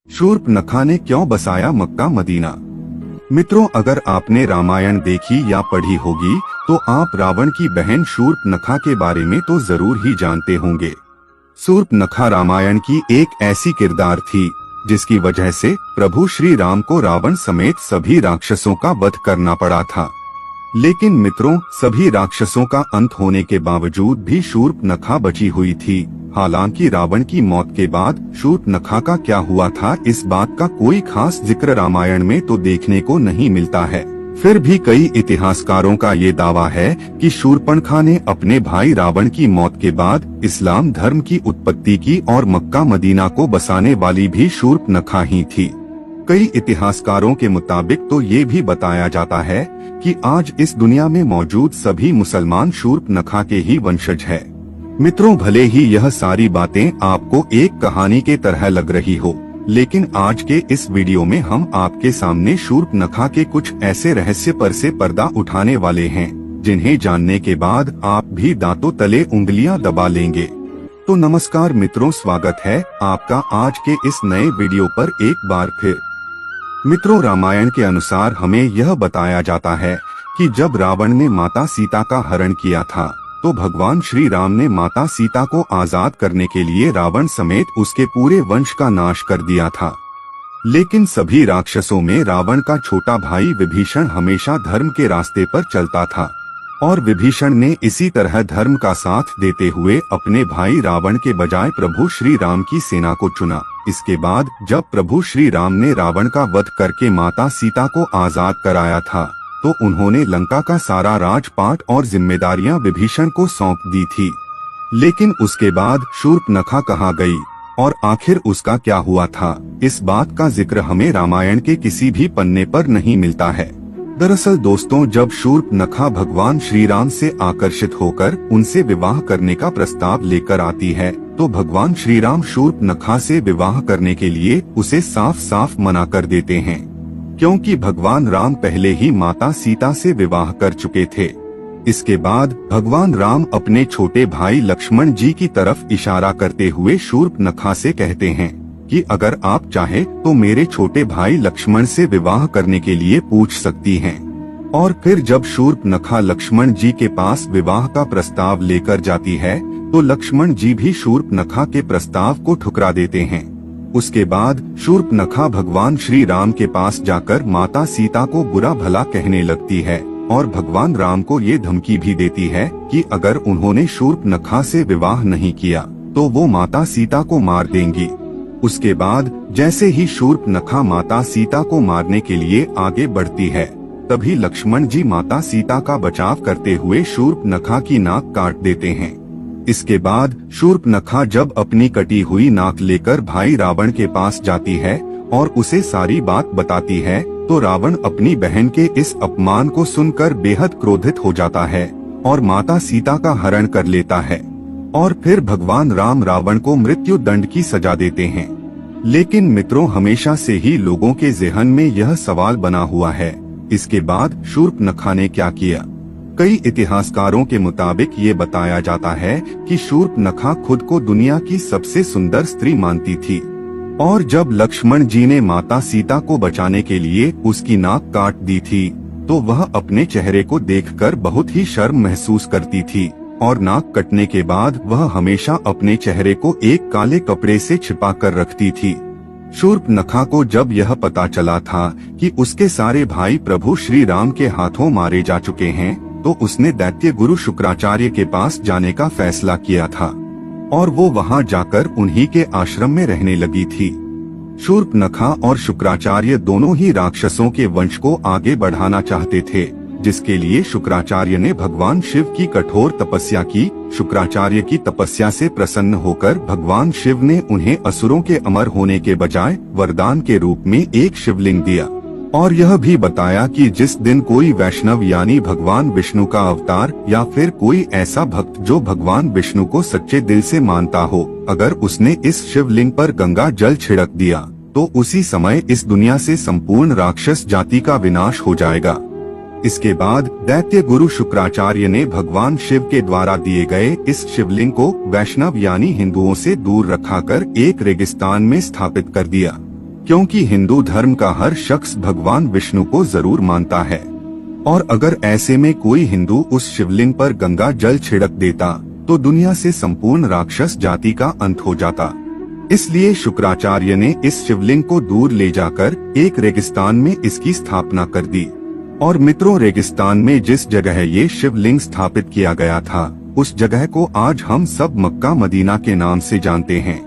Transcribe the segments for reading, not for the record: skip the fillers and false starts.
शूर्पनखा ने क्यों बसाया मक्का मदीना। मित्रों, अगर आपने रामायण देखी या पढ़ी होगी तो आप रावण की बहन शूर्पनखा के बारे में तो जरूर ही जानते होंगे। शूर्पनखा रामायण की एक ऐसी किरदार थी जिसकी वजह से प्रभु श्री राम को रावण समेत सभी राक्षसों का वध करना पड़ा था। लेकिन मित्रों, सभी राक्षसों का अंत होने के बावजूद भी शूर्पनखा बची हुई थी। हालांकि रावण की मौत के बाद शूर्पनखा का क्या हुआ था, इस बात का कोई खास जिक्र रामायण में तो देखने को नहीं मिलता है। फिर भी कई इतिहासकारों का ये दावा है कि शूर्पनखा ने अपने भाई रावण की मौत के बाद इस्लाम धर्म की उत्पत्ति की और मक्का मदीना को बसाने वाली भी शूर्पनखा ही थी। कई इतिहासकारों के मुताबिक तो ये भी बताया जाता है कि आज इस दुनिया में मौजूद सभी मुसलमान शूर्पनखा के ही वंशज है। मित्रों, भले ही यह सारी बातें आपको एक कहानी के तरह लग रही हो, लेकिन आज के इस वीडियो में हम आपके सामने शूर्पनखा के कुछ ऐसे रहस्य पर से पर्दा उठाने वाले हैं जिन्हें जानने के बाद आप भी दांतों तले उंगलियां दबा लेंगे। तो नमस्कार मित्रों, स्वागत है आपका आज के इस नए वीडियो पर एक बार फिर। मित्रों, रामायण के अनुसार हमें यह बताया जाता है कि जब रावण ने माता सीता का हरण किया था तो भगवान श्री राम ने माता सीता को आजाद करने के लिए रावण समेत उसके पूरे वंश का नाश कर दिया था। लेकिन सभी राक्षसों में रावण का छोटा भाई विभीषण हमेशा धर्म के रास्ते पर चलता था और विभीषण ने इसी तरह धर्म का साथ देते हुए अपने भाई रावण के बजाय प्रभु श्री राम की सेना को चुना। इसके बाद जब प्रभु श्री राम ने रावण का वध करके माता सीता को आजाद कराया था तो उन्होंने लंका का सारा राजपाट और जिम्मेदारियां विभीषण को सौंप दी थी। लेकिन उसके बाद शूर्पनखा कहाँ गई और आखिर उसका क्या हुआ था, इस बात का जिक्र हमें रामायण के किसी भी पन्ने पर नहीं मिलता है। दरअसल दोस्तों, जब शूर्पनखा भगवान श्री राम से आकर्षित होकर उनसे विवाह करने का प्रस्ताव लेकर आती है तो भगवान श्री राम शूर्पनखा से विवाह करने के लिए उसे साफ साफ मना कर देते हैं, क्योंकि भगवान राम पहले ही माता सीता से विवाह कर चुके थे। इसके बाद भगवान राम अपने छोटे भाई लक्ष्मण जी की तरफ इशारा करते हुए शूर्पनखा से कहते हैं कि अगर आप चाहे तो मेरे छोटे भाई लक्ष्मण से विवाह करने के लिए पूछ सकती हैं। और फिर जब शूर्पनखा लक्ष्मण जी के पास विवाह का प्रस्ताव लेकर जाती है तो लक्ष्मण जी भी शूर्पनखा के प्रस्ताव को ठुकरा देते हैं। उसके बाद शूर्पनखा भगवान श्री राम के पास जाकर माता सीता को बुरा भला कहने लगती है और भगवान राम को ये धमकी भी देती है कि अगर उन्होंने शूर्पनखा से विवाह नहीं किया तो वो माता सीता को मार देंगी। उसके बाद जैसे ही शूर्पनखा माता सीता को मारने के लिए आगे बढ़ती है तभी लक्ष्मण जी माता सीता का बचाव करते हुए शूर्पनखा की नाक काट देते हैं। इसके बाद शूर्पनखा जब अपनी कटी हुई नाक लेकर भाई रावण के पास जाती है और उसे सारी बात बताती है तो रावण अपनी बहन के इस अपमान को सुनकर बेहद क्रोधित हो जाता है और माता सीता का हरण कर लेता है और फिर भगवान राम रावण को मृत्यु दंड की सजा देते हैं। लेकिन मित्रों, हमेशा से ही लोगों के ज़हन में यह सवाल बना हुआ है, इसके बाद शूर्पनखा ने क्या किया। कई इतिहासकारों के मुताबिक ये बताया जाता है कि शूर्पनखा खुद को दुनिया की सबसे सुंदर स्त्री मानती थी और जब लक्ष्मण जी ने माता सीता को बचाने के लिए उसकी नाक काट दी थी तो वह अपने चेहरे को देखकर बहुत ही शर्म महसूस करती थी और नाक कटने के बाद वह हमेशा अपने चेहरे को एक काले कपड़े से छिपा कर रखती थी। शूर्पनखा को जब यह पता चला था कि उसके सारे भाई प्रभु श्री राम के हाथों मारे जा चुके हैं तो उसने दैत्य गुरु शुक्राचार्य के पास जाने का फैसला किया था और वो वहां जाकर उन्हीं के आश्रम में रहने लगी थी। शूर्पनखा और शुक्राचार्य दोनों ही राक्षसों के वंश को आगे बढ़ाना चाहते थे, जिसके लिए शुक्राचार्य ने भगवान शिव की कठोर तपस्या की। शुक्राचार्य की तपस्या से प्रसन्न होकर भगवान शिव ने उन्हें असुरों के अमर होने के बजाय वरदान के रूप में एक शिवलिंग दिया और यह भी बताया कि जिस दिन कोई वैष्णव यानी भगवान विष्णु का अवतार या फिर कोई ऐसा भक्त जो भगवान विष्णु को सच्चे दिल से मानता हो, अगर उसने इस शिवलिंग पर गंगा जल छिड़क दिया तो उसी समय इस दुनिया से संपूर्ण राक्षस जाति का विनाश हो जाएगा। इसके बाद दैत्य गुरु शुक्राचार्य ने भगवान शिव के द्वारा दिए गए इस शिवलिंग को वैष्णव यानी हिंदुओं से दूर रखाकर एक रेगिस्तान में स्थापित कर दिया। क्योंकि हिंदू धर्म का हर शख्स भगवान विष्णु को जरूर मानता है। और अगर ऐसे में कोई हिंदू उस शिवलिंग पर गंगा जल छिड़क देता तो दुनिया से संपूर्ण राक्षस जाति का अंत हो जाता। इसलिए शुक्राचार्य ने इस शिवलिंग को दूर ले जाकर एक रेगिस्तान में इसकी स्थापना कर दी। और मित्रों, रेगिस्तान में जिस जगह ये शिवलिंग स्थापित किया गया था उस जगह को आज हम सब मक्का मदीना के नाम से जानते हैं।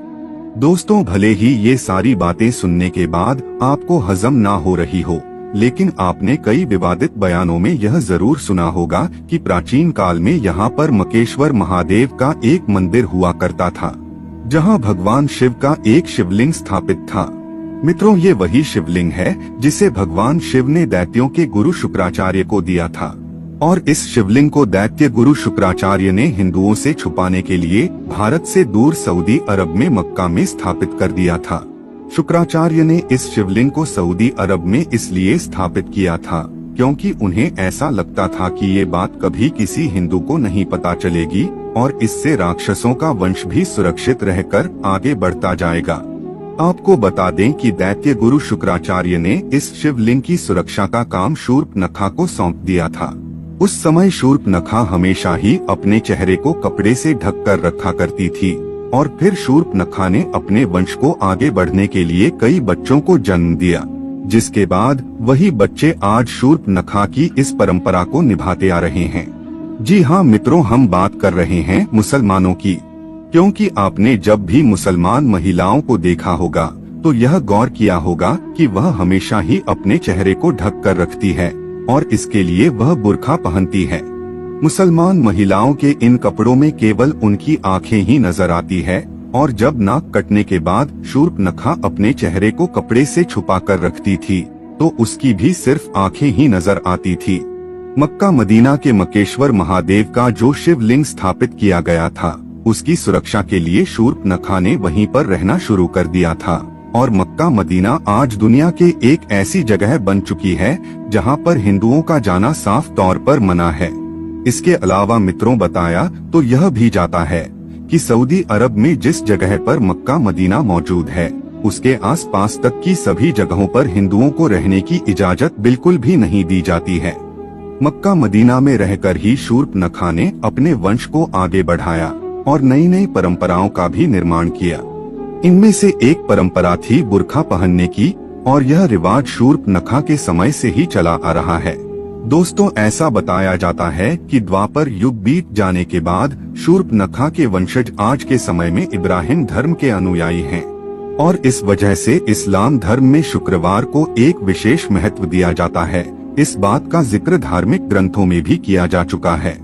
दोस्तों, भले ही ये सारी बातें सुनने के बाद आपको हजम ना हो रही हो, लेकिन आपने कई विवादित बयानों में यह जरूर सुना होगा कि प्राचीन काल में यहाँ पर मकेश्वर महादेव का एक मंदिर हुआ करता था, जहाँ भगवान शिव का एक शिवलिंग स्थापित था। मित्रों, ये वही शिवलिंग है जिसे भगवान शिव ने दैत्यों के गुरु शुक्राचार्य को दिया था। और इस शिवलिंग को दैत्य गुरु शुक्राचार्य ने हिंदुओं से छुपाने के लिए भारत से दूर सऊदी अरब में मक्का में स्थापित कर दिया था। शुक्राचार्य ने इस शिवलिंग को सऊदी अरब में इसलिए स्थापित किया था क्योंकि उन्हें ऐसा लगता था कि ये बात कभी किसी हिंदू को नहीं पता चलेगी और इससे राक्षसों का वंश भी सुरक्षित रहकर आगे बढ़ता जाएगा। आपको बता दें कि दैत्य गुरु शुक्राचार्य ने इस शिवलिंग की सुरक्षा का काम शूर्पनखा को सौंप दिया था। उस समय शूर्पनखा हमेशा ही अपने चेहरे को कपड़े से ढक कर रखा करती थी और फिर शूर्पनखा ने अपने वंश को आगे बढ़ने के लिए कई बच्चों को जन्म दिया, जिसके बाद वही बच्चे आज शूर्पनखा की इस परंपरा को निभाते आ रहे हैं। जी हाँ मित्रों, हम बात कर रहे हैं मुसलमानों की, क्योंकि आपने जब भी मुसलमान महिलाओं को देखा होगा तो यह गौर किया होगा कि वह हमेशा ही अपने चेहरे को ढक कर रखती है और इसके लिए वह बुर्का पहनती है। मुसलमान महिलाओं के इन कपड़ों में केवल उनकी आंखें ही नजर आती है और जब नाक कटने के बाद शूर्पनखा अपने चेहरे को कपड़े से छुपा कर रखती थी तो उसकी भी सिर्फ आंखें ही नजर आती थी। मक्का मदीना के मकेश्वर महादेव का जो शिवलिंग स्थापित किया गया था उसकी सुरक्षा के लिए शूर्पनखा ने वहीं पर रहना शुरू कर दिया था और मक्का मदीना आज दुनिया के एक ऐसी जगह बन चुकी है जहां पर हिंदुओं का जाना साफ तौर पर मना है। इसके अलावा मित्रों, बताया तो यह भी जाता है कि सऊदी अरब में जिस जगह पर मक्का मदीना मौजूद है उसके आसपास तक की सभी जगहों पर हिंदुओं को रहने की इजाजत बिल्कुल भी नहीं दी जाती है। मक्का मदीना में रहकर ही शूर्पनखा ने अपने वंश को आगे बढ़ाया और नई नई परंपराओं का भी निर्माण किया। इनमें से एक परंपरा थी बुर्का पहनने की और यह रिवाज शूर्पनखा के समय से ही चला आ रहा है। दोस्तों, ऐसा बताया जाता है कि द्वापर युग बीत जाने के बाद शूर्पनखा के वंशज आज के समय में इब्राहिम धर्म के अनुयायी हैं और इस वजह से इस्लाम धर्म में शुक्रवार को एक विशेष महत्व दिया जाता है। इस बात का जिक्र धार्मिक ग्रंथों में भी किया जा चुका है।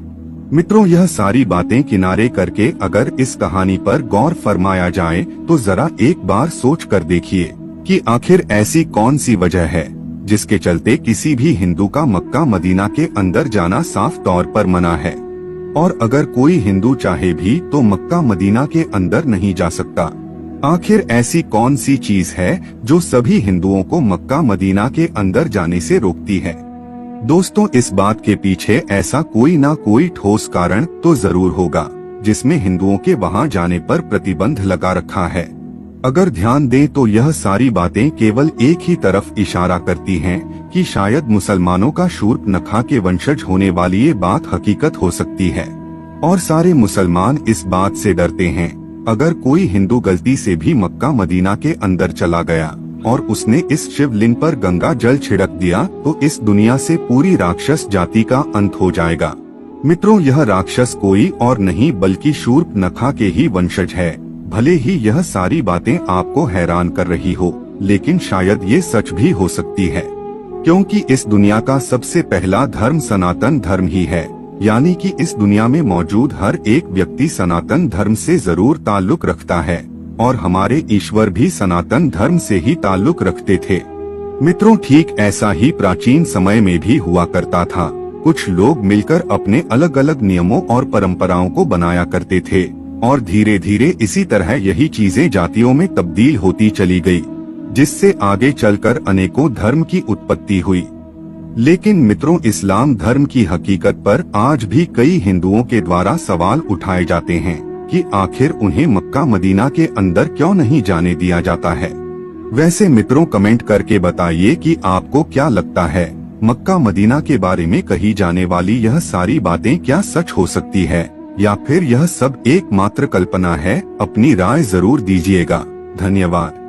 मित्रों, यह सारी बातें किनारे करके अगर इस कहानी पर गौर फरमाया जाए तो जरा एक बार सोच कर देखिए कि आखिर ऐसी कौन सी वजह है जिसके चलते किसी भी हिंदू का मक्का मदीना के अंदर जाना साफ तौर पर मना है और अगर कोई हिंदू चाहे भी तो मक्का मदीना के अंदर नहीं जा सकता। आखिर ऐसी कौन सी चीज है जो सभी हिंदुओं को मक्का मदीना के अंदर जाने से रोकती है? दोस्तों, इस बात के पीछे ऐसा कोई ना कोई ठोस कारण तो जरूर होगा जिसमें हिंदुओं के वहां जाने पर प्रतिबंध लगा रखा है। अगर ध्यान दें तो यह सारी बातें केवल एक ही तरफ इशारा करती हैं कि शायद मुसलमानों का शूर्पनखा के वंशज होने वाली ये बात हकीकत हो सकती है और सारे मुसलमान इस बात से डरते हैं अगर कोई हिंदू गलती से भी मक्का मदीना के अंदर चला गया और उसने इस शिवलिंग पर गंगा जल छिड़क दिया तो इस दुनिया से पूरी राक्षस जाति का अंत हो जाएगा। मित्रों, यह राक्षस कोई और नहीं बल्कि शूर्पनखा के ही वंशज है। भले ही यह सारी बातें आपको हैरान कर रही हो, लेकिन शायद ये सच भी हो सकती है, क्योंकि इस दुनिया का सबसे पहला धर्म सनातन धर्म ही है। यानी कि इस दुनिया में मौजूद हर एक व्यक्ति सनातन धर्म से जरूर ताल्लुक रखता है और हमारे ईश्वर भी सनातन धर्म से ही ताल्लुक रखते थे। मित्रों, ठीक ऐसा ही प्राचीन समय में भी हुआ करता था। कुछ लोग मिलकर अपने अलग अलग नियमों और परंपराओं को बनाया करते थे और धीरे धीरे इसी तरह यही चीजें जातियों में तब्दील होती चली गई, जिससे आगे चलकर अनेकों धर्म की उत्पत्ति हुई। लेकिन मित्रों, इस्लाम धर्म की हकीकत पर आज भी कई हिंदुओं के द्वारा सवाल उठाए जाते हैं कि आखिर उन्हें मक्का मदीना के अंदर क्यों नहीं जाने दिया जाता है। वैसे मित्रों कमेंट करके बताइए कि आपको क्या लगता है, मक्का मदीना के बारे में कही जाने वाली यह सारी बातें क्या सच हो सकती है या फिर यह सब एकमात्र कल्पना है। अपनी राय जरूर दीजिएगा। धन्यवाद।